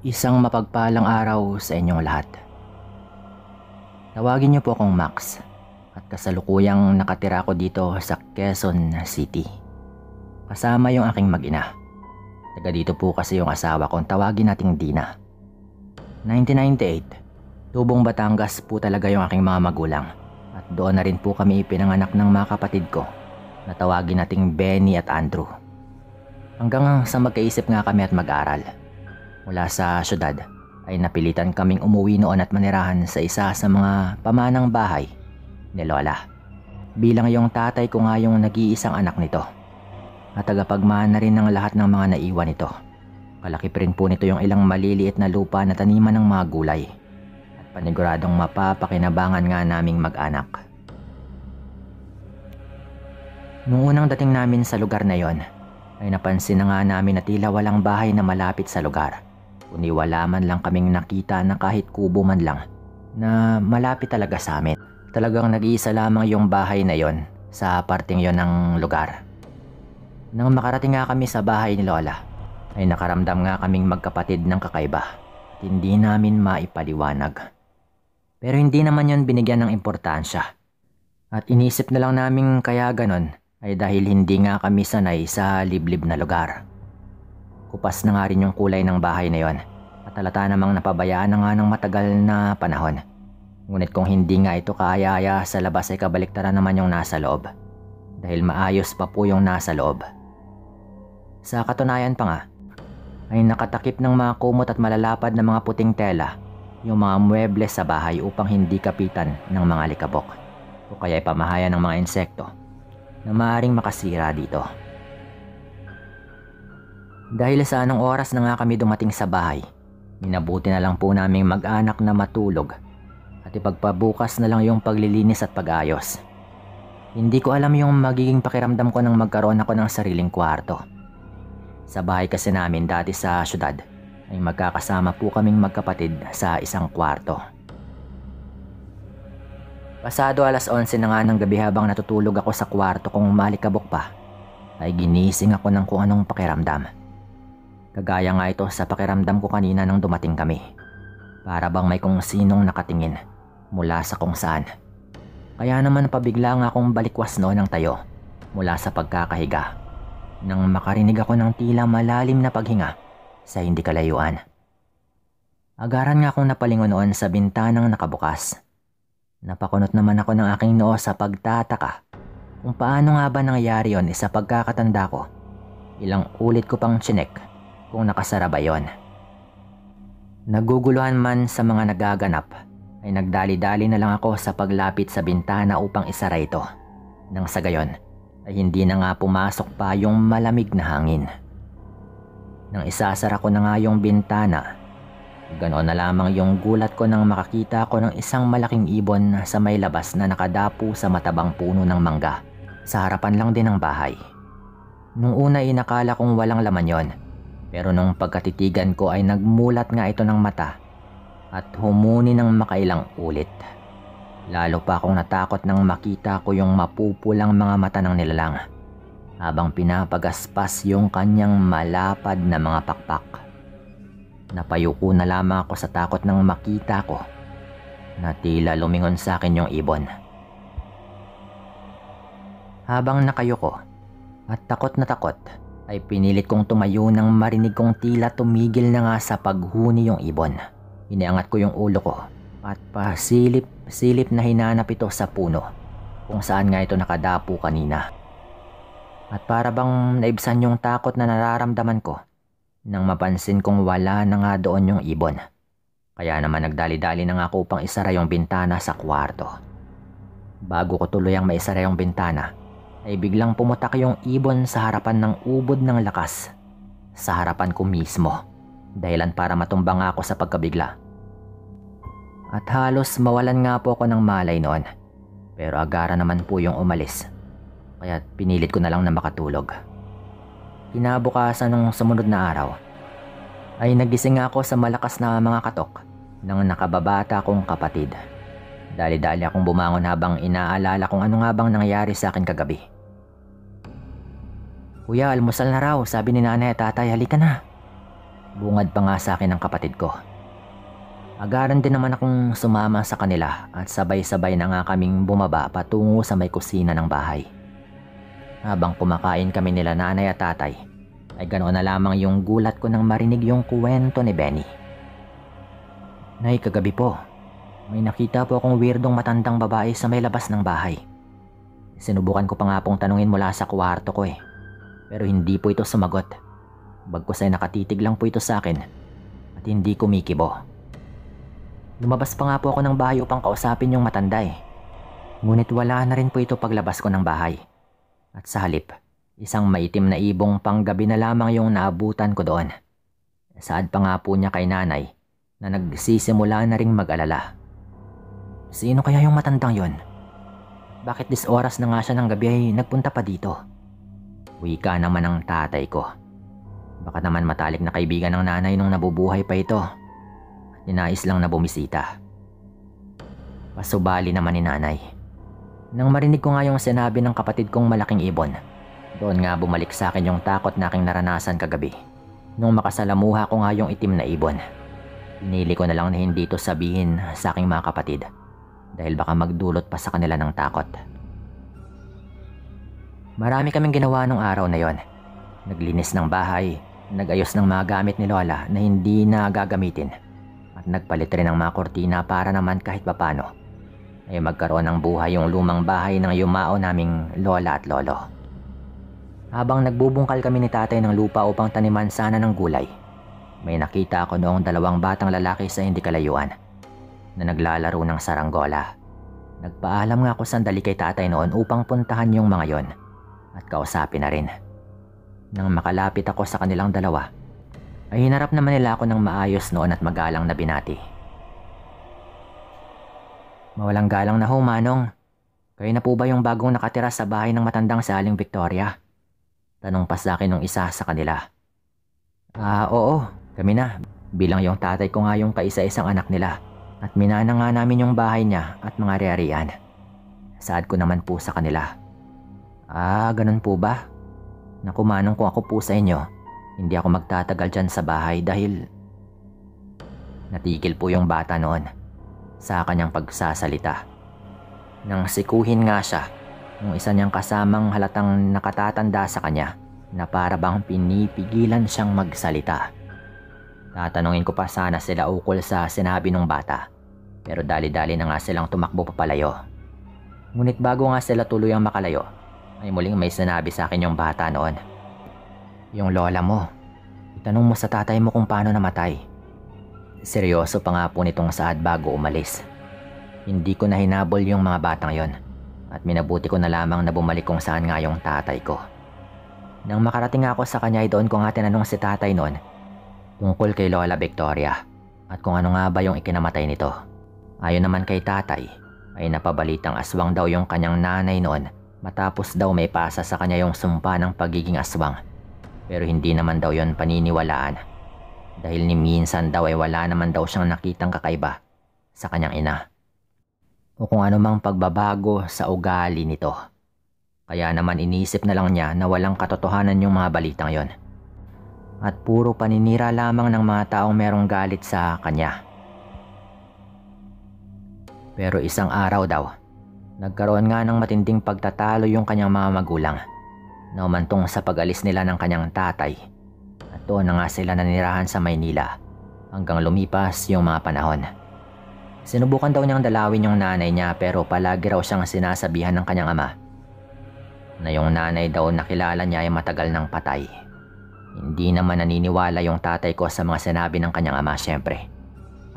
Isang mapagpalang araw sa inyong lahat. Tawagin niyo po akong Max at kasalukuyang nakatira ko dito sa Quezon City. Kasama yung aking mag-ina. Taga dito po kasi yung asawa kong tawagin nating Dina. 1998, Tubong Batangas po talaga yung aking mga magulang. At doon na rin po kami ipinanganak ng mga kapatid ko na tawagin nating Benny at Andrew. Hanggang sa magkaisip nga kami at mag-aral. Mula sa syudad ay napilitan kaming umuwi noon at manirahan sa isa sa mga pamanang bahay ni Lola. Bilang yung tatay ko nga yung nag-iisang anak nito. At tagapagmana rin ng lahat ng mga naiwan nito. Kalaki pa rin po nito yung ilang maliliit na lupa na taniman ng mga gulay. At paniguradong mapapakinabangan nga naming mag-anak. Nung unang dating namin sa lugar na yon, ay napansin na nga namin na tila walang bahay na malapit sa lugar. Kundi wala man lang kaming nakita na kahit kubo man lang na malapit talaga sa amin. Talagang nag-iisa lamang yung bahay na yon sa parting yon ng lugar. Nang makarating nga kami sa bahay ni Lola, ay nakaramdam nga kaming magkapatid ng kakaiba. At hindi namin maipaliwanag. Pero hindi naman yon binigyan ng importansya. At inisip na lang namin kaya ganon ay dahil hindi nga kami sanay sa liblib na lugar. Kupas na nga rin yung kulay ng bahay na yon at halata namang napabayaan na nga ng matagal na panahon. Ngunit kung hindi nga ito kaayaya sa labas ay kabaliktaran naman yung nasa loob. Dahil maayos pa po yung nasa loob. Sa katunayan pa nga, ay nakatakip ng mga kumot at malalapad na mga puting tela yung mga muebles sa bahay upang hindi kapitan ng mga alikabok o kaya ipamahayan ng mga insekto na maaaring makasira dito. Dahil sa anong oras na nga kami dumating sa bahay, minabuti na lang po naming mag-anak na matulog at ipagpabukas na lang yung paglilinis at pag-ayos. Hindi ko alam yung magiging pakiramdam ko nang magkaroon ako ng sariling kwarto. Sa bahay kasi namin dati sa syudad ay magkakasama po kaming magkapatid sa isang kwarto. Pasado 11:00 na nga ng gabi habang natutulog ako sa kwarto kong malikabok pa, ay ginising ako ng kung anong pakiramdam. Kagaya nga ito sa pakiramdam ko kanina nang dumating kami. Para bang may kung sinong nakatingin mula sa kung saan. Kaya naman pabigla nga akong balikwas noon ng tayo mula sa pagkakahiga nang makarinig ako ng tila malalim na paghinga sa hindi kalayuan. Agaran nga akong napalingon noon sa bintanang nakabukas. Napakunot naman ako ng aking noo sa pagtataka kung paano nga ba nangyari yon sa pagkakatanda ko. Ilang ulit ko pang chinek kung nakasara ba yon. Naguguluhan man sa mga nagaganap ay nagdali-dali na lang ako sa paglapit sa bintana upang isara ito. Nang sa gayon ay hindi na nga pumasok pa yung malamig na hangin. Nang isasara ko na nga yung bintana, ganoon na lamang yung gulat ko nang makakita ko ng isang malaking ibon sa may labas na nakadapo sa matabang puno ng mangga sa harapan lang din ng bahay. Nung una inakala kong walang laman yon, pero nung pagkatitigan ko ay nagmulat nga ito ng mata at humuni ng makailang ulit. Lalo pa akong natakot nang makita ko yung mapupulang mga mata ng nilalang habang pinapagaspas yung kanyang malapad na mga pakpak. Napayuko na lamang ako sa takot nang makita ko na tila lumingon sa akin yung ibon. Habang nakayuko at takot na takot, ay pinilit kong tumayo nang marinig kong tila tumigil na nga sa paghuni yung ibon. Iniangat ko yung ulo ko at pasilip-silip na hinanap ito sa puno kung saan nga ito nakadapo kanina. At para bang naibsan yung takot na nararamdaman ko nang mapansin kong wala na nga doon yung ibon. Kaya naman nagdali-dali na nga ako upang isara yung bintana sa kwarto. Bago ko tuluyang maisara yung bintana, ay biglang pumutak yung ibon sa harapan ng ubod ng lakas. Sa harapan ko mismo. Dahilan para matumbang ako sa pagkabigla. At halos mawalan nga po ako ng malay noon. Pero agara naman po yung umalis. Kaya pinilit ko na lang na makatulog. Kinabukasan ng sumunod na araw, ay nagising ako sa malakas na mga katok ng nakababata kong kapatid. Dali-dali akong bumangon habang inaalala kung ano nga bang nangyari sa akin kagabi. "Kuya, almusal na raw, sabi ni nanay at tatay, halika na." Bungad pa nga sa akin ng kapatid ko. Agaran din naman akong sumama sa kanila at sabay-sabay na nga kaming bumaba patungo sa may kusina ng bahay. Habang kumakain kami nila nanay at tatay, ay ganoon na lamang yung gulat ko nang marinig yung kuwento ni Benny. Nay, kagabi po, may nakita po akong weirdong matandang babae sa may labas ng bahay. Sinubukan ko pa nga pong tanungin mula sa kwarto ko pero hindi po ito sumagot. Bagkus ay nakatitig lang po ito sa akin at hindi kumikibo. Lumabas pa nga po ako ng bahay upang kausapin yung matanda Ngunit wala na rin po ito paglabas ko ng bahay. At sa halip, isang maitim na ibong panggabi na lamang yung naabutan ko doon. Saad pa nga po niya kay nanay na nagsisimula na ring mag-alala. Sino kaya yung matandang yon? Bakit oras na nga siya ng gabi ay nagpunta pa dito? Wika naman ng tatay ko. Baka naman matalik na kaibigan ng nanay nung nabubuhay pa ito. Ninais lang na bumisita. Pasubali naman ni nanay. Nang marinig ko nga yung sinabi ng kapatid kong malaking ibon, doon nga bumalik sa akin yung takot na aking naranasan kagabi. Nung makasalamuha ko nga yung itim na ibon, pinili ko na lang na hindi ito sabihin sa aking mga kapatid dahil baka magdulot pa sa kanila ng takot. Marami kaming ginawa nung araw na yon. Naglinis ng bahay, nagayos ng mga gamit ni Lola na hindi na gagamitin. At nagpalit rin ng mga kortina para naman kahit papano ay magkaroon ng buhay yung lumang bahay ng yumao naming lola at lolo. Habang nagbubungkal kami ni tatay ng lupa upang taniman sana ng gulay, may nakita ako noong 2 batang lalaki sa hindi kalayuan na naglalaro ng saranggola. Nagpaalam nga ako sandali kay tatay noon upang puntahan yung mga yon at kausapin na rin. Nang makalapit ako sa kanilang dalawa, ay hinarap naman nila ako ng maayos noon at magalang na binati. Mawalang galang na ho, Manong. Kayo na po ba yung bagong nakatira sa bahay ng matandang si Aling Victoria? Tanong pa sa akin ng isa sa kanila. Oo, kami na. Bilang yung tatay ko nga yung kaisa-isang anak nila. At minana nga namin yung bahay niya at mga ari-arian. Saad ko naman po sa kanila. Ganun po ba? Naku, Manong, kung ako po sa inyo, hindi ako magtatagal dyan sa bahay dahil... Natigil po yung bata noon sa kanyang pagsasalita. Nang sikuhin nga siya, yung isa niyang kasamang halatang nakatatanda sa kanya na para bang pinipigilan siyang magsalita. Tatanungin ko pa sana sila ukol sa sinabi ng bata, pero dali-dali na nga silang tumakbo papalayo. Ngunit bago nga sila tuluyang makalayo, ay muling may sinabi sa akin yung bata noon. Yung lola mo, itanong mo sa tatay mo kung paano namatay. Seryoso pa nga po nitong Saad bago umalis. Hindi ko na hinabol yung mga batang yon at minabuti ko na lamang na bumalik kung saan nga yung tatay ko. Nang makarating ako sa kanya ay doon ko nga tinanong si tatay noon tungkol kay Lola Victoria at kung ano nga ba yung ikinamatay nito. Ayon naman kay tatay ay napabalitang aswang daw yung kanyang nanay noon matapos daw may pasa sa kanya yung sumpa ng pagiging aswang. Pero hindi naman daw yon paniniwalaan dahil ni minsan daw ay wala naman daw siyang nakitang kakaiba sa kanyang ina o kung anumang pagbabago sa ugali nito. Kaya naman inisip na lang niya na walang katotohanan yung mga balitang yon at puro paninira lamang ng mga taong merong galit sa kanya. Pero isang araw daw, nagkaroon nga ng matinding pagtatalo yung kanyang mga magulang na umantong sa pag-alis nila ng kanyang tatay at doon na nga sila nanirahan sa Maynila hanggang lumipas yung mga panahon. Sinubukan daw niyang dalawin yung nanay niya pero palagi raw siyang sinasabihan ng kanyang ama na yung nanay daw nakilala niya ay matagal ng patay. Hindi naman naniniwala yung tatay ko sa mga sinabi ng kanyang ama syempre.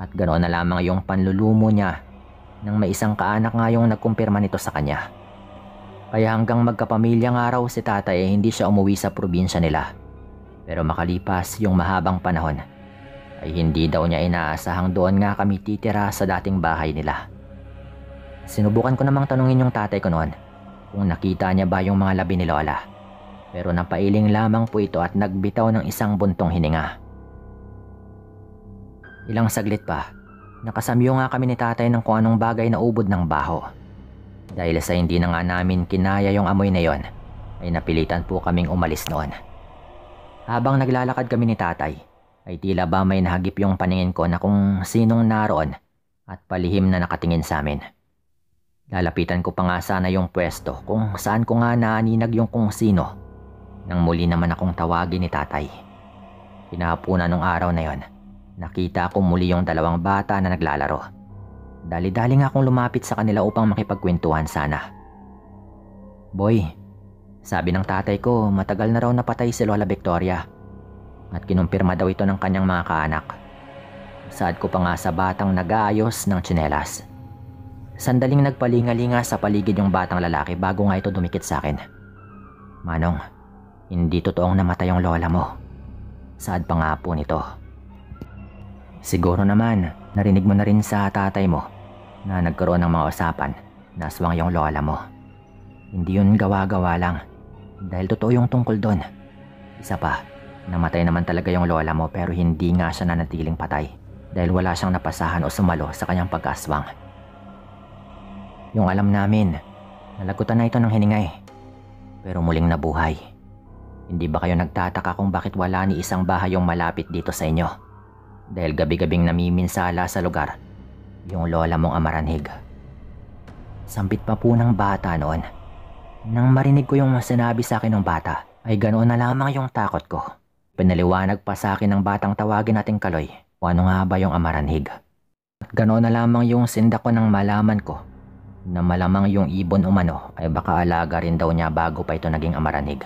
At ganoon na lamang yung panlulumo niya nang may isang kaanak nga yung nagkumpirma nito sa kanya. Kaya hanggang magkapamilya nga raw si tatay ay hindi siya umuwi sa probinsya nila. Pero makalipas yung mahabang panahon ay hindi daw niya inaasahang doon nga kami titira sa dating bahay nila. Sinubukan ko namang tanungin yung tatay ko noon kung nakita niya ba yung mga labi ni Lola. Pero napailing lamang po ito at nagbitaw ng isang buntong hininga. Ilang saglit pa, nakasamyo nga kami ni tatay ng kung anong bagay na ubod ng baho. Dahil sa hindi na nga namin kinaya yung amoy na yon, ay napilitan po kaming umalis noon. Habang naglalakad kami ni tatay, ay tila ba may nahagip yung paningin ko na kung sinong naroon at palihim na nakatingin sa amin. Lalapitan ko pa nga sana yung pwesto kung saan ko nga naaninag yung kung sino nang muli naman akong tawagin ni tatay. Kinahapunan nung araw na yon, nakita ko muli yung dalawang bata na naglalaro. Dali-dali nga akong lumapit sa kanila upang makipagkwentuhan sana. "Boy," sabi ng tatay ko, matagal na raw napatay si Lola Victoria at kinumpirma daw ito ng kanyang mga kaanak. Saad ko pa nga sa batang nag-aayos ng tsinelas. Sandaling nagpalingalinga sa paligid yung batang lalaki bago nga ito dumikit sa akin. "Manong, hindi totoong namatay yung lola mo." Saad pa nga po nito. "Siguro naman, narinig mo na rin sa tatay mo na nagkaroon ng mga usapan na aswang yung lola mo. Hindi yun gawa-gawa lang dahil totoo yung tungkol doon. Isa pa, namatay naman talaga yung lola mo pero hindi nga siya nanatiling patay dahil wala siyang napasahan o sumalo sa kanyang pagkaswang. Yung alam namin, nalagutan na ito ng hiningay pero muling nabuhay. Hindi ba kayo nagtataka kung bakit wala ni isang bahay yung malapit dito sa inyo? Dahil gabi-gabing namiminsala sa lugar yung lola mong Amaranhig." Sampit pa po ng bata noon. Nang marinig ko yung sinabi sa akin ng bata, ay ganoon na lamang yung takot ko. Pinaliwanag pa sa akin ng batang tawagin nating Kaloy kung ano nga ba yung Amaranhig. At ganoon na lamang yung sinda ko nang malaman ko na malamang yung ibon umano ay baka alaga rin daw niya bago pa ito naging Amaranhig.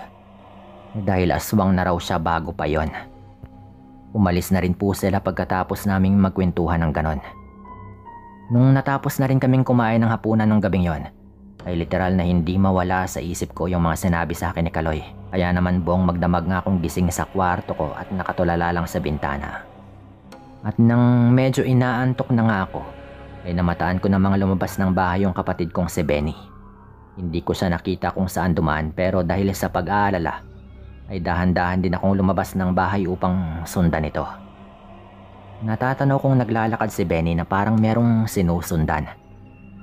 Dahil aswang na raw siya bago pa yon. Umalis na rin po sila pagkatapos naming magkwentuhan ng ganon. Nung natapos na rin kaming kumain ng hapunan ng gabing yon, ay literal na hindi mawala sa isip ko yung mga sinabi sa akin ni Kaloy. Kaya naman buong magdamag nga akong gising sa kwarto ko at nakatulala lang sa bintana. At nang medyo inaantok na nga ako, ay namataan ko namang lumabas ng bahay yung kapatid kong si Benny. Hindi ko siya nakita kung saan dumaan pero dahil sa pag-aalala, ay dahan-dahan din akong lumabas ng bahay upang sundan ito. Natatanaw kong naglalakad si Benny na parang merong sinusundan.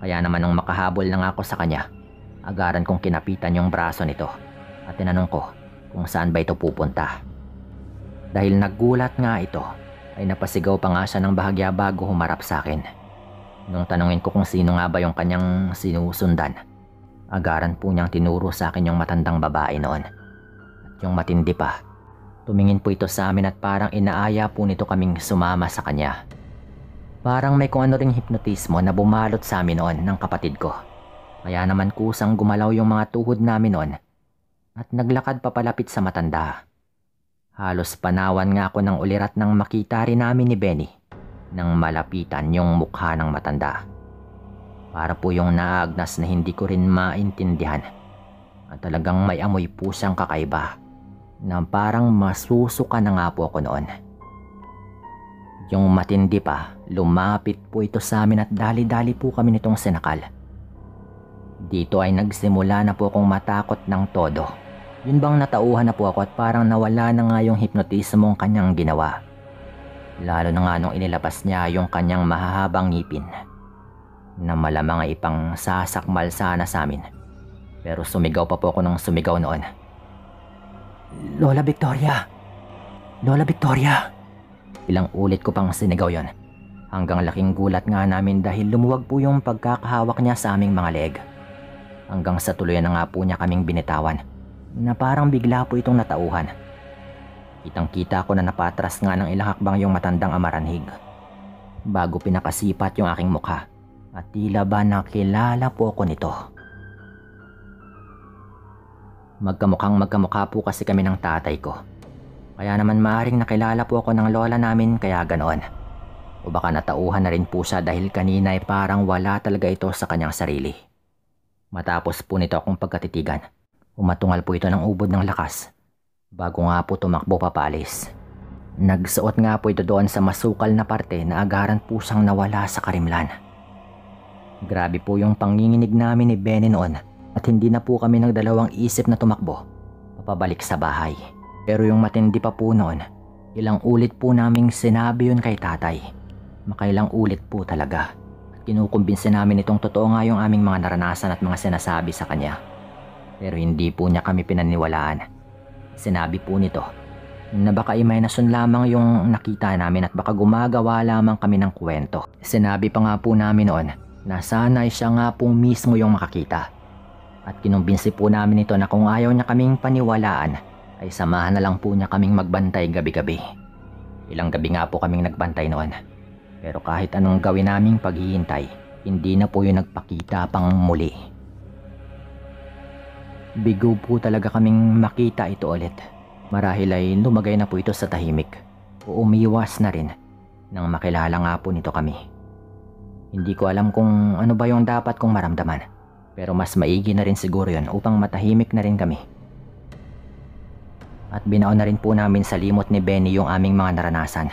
Kaya naman nung makahabol na ako sa kanya, agaran kong kinapitan yung braso nito at tinanong ko kung saan ba ito pupunta. Dahil naggulat nga ito, ay napasigaw pa nga siya ng bahagya bago humarap sa akin. Nung tanungin ko kung sino nga ba yung kanyang sinusundan, agaran po niyang tinuro sa akin yung matandang babae noon. Yung matindi pa, tumingin po ito sa amin at parang inaaya po nito kaming sumama sa kanya. Parang may kung ano ring hipnotismo na bumalot sa amin noon ng kapatid ko. Kaya naman kusang gumalaw yung mga tuhod namin noon at naglakad papalapit sa matanda. Halos panawan nga ako ng ulirat nang makita rin namin ni Benny nang malapitan yung mukha ng matanda. Para po yung naagnas na hindi ko rin maintindihan at talagang may amoy po siyang kakaiba na parang masusuka na nga po ako noon. Yung matindi pa, lumapit po ito sa amin at dali-dali po kami nitong sinakal. Dito ay nagsimula na po akong matakot ng todo. Yun bang natauhan na po ako at parang nawala na nga yung hipnotismong kanyang ginawa. Lalo na nga nung inilabas niya yung kanyang mahahabang ngipin na malamang ay ipang sasakmal sana sa amin. Pero sumigaw pa po ako ng sumigaw noon. "Lola Victoria! Lola Victoria!" Ilang ulit ko pang sinigaw yon. Hanggang laking gulat nga namin dahil lumuwag po yung pagkakahawak niya sa aming mga leg. Hanggang sa tuluyan na nga po niya kaming binitawan na parang bigla po itong natauhan. Kitang-kita ko na napatras nga ng ilang hakbang yung matandang Amaranhig bago pinakasipat yung aking mukha at tila ba nakilala po ako nito. Magkamukha po kasi kami ng tatay ko. Kaya naman maaaring nakilala po ako ng lola namin kaya ganoon. O baka natauhan na rin po siya dahil kanina ay parang wala talaga ito sa kanyang sarili. Matapos po nito akong pagkatitigan, umatungal po ito ng ubod ng lakas bago nga po tumakbo papalis. Nagsuot nga po ito doon sa masukal na parte na agaran po siyang nawala sa karimlan. Grabe po yung panginginig namin ni Benny noon at hindi na po kami nagdalawang isip na tumakbo papabalik sa bahay. Pero yung matindi pa po noon, ilang ulit po naming sinabi yun kay tatay. Makailang ulit po talaga. At kinukumbinsi namin itong totoo nga yung aming mga naranasan at mga sinasabi sa kanya. Pero hindi po niya kami pinaniwalaan. Sinabi po nito na baka imaginason lamang yung nakita namin at baka gumagawa lamang kami ng kwento. Sinabi pa nga po namin noon na sana siya nga po mismo yung makakita. At kinumbinsi po namin ito na kung ayaw niya kaming paniwalaan ay samahan na lang po niya kaming magbantay gabi-gabi. Ilang gabi nga po kaming nagbantay noon. Pero kahit anong gawin naming paghihintay, hindi na po yung nagpakita pang muli. Bigo po talaga kaming makita ito ulit. Marahil ay lumagay na po ito sa tahimik o umiwas na rin nang makilala nga po nito kami. Hindi ko alam kung ano ba yung dapat kong maramdaman, pero mas maigi na rin siguro yun upang matahimik na rin kami. At binaon na rin po namin sa limot ni Benny yung aming mga naranasan.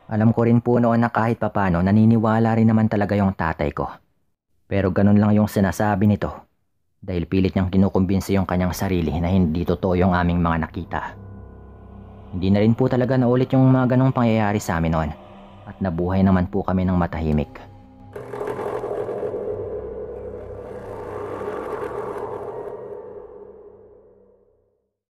Alam ko rin po noon na kahit papano naniniwala rin naman talaga yung tatay ko. Pero ganun lang yung sinasabi nito dahil pilit niyang kinukumbinsi yung kanyang sarili na hindi totoo yung aming mga nakita. Hindi na rin po talaga naulit yung mga ganong pangyayari sa amin noon at nabuhay naman po kami ng matahimik.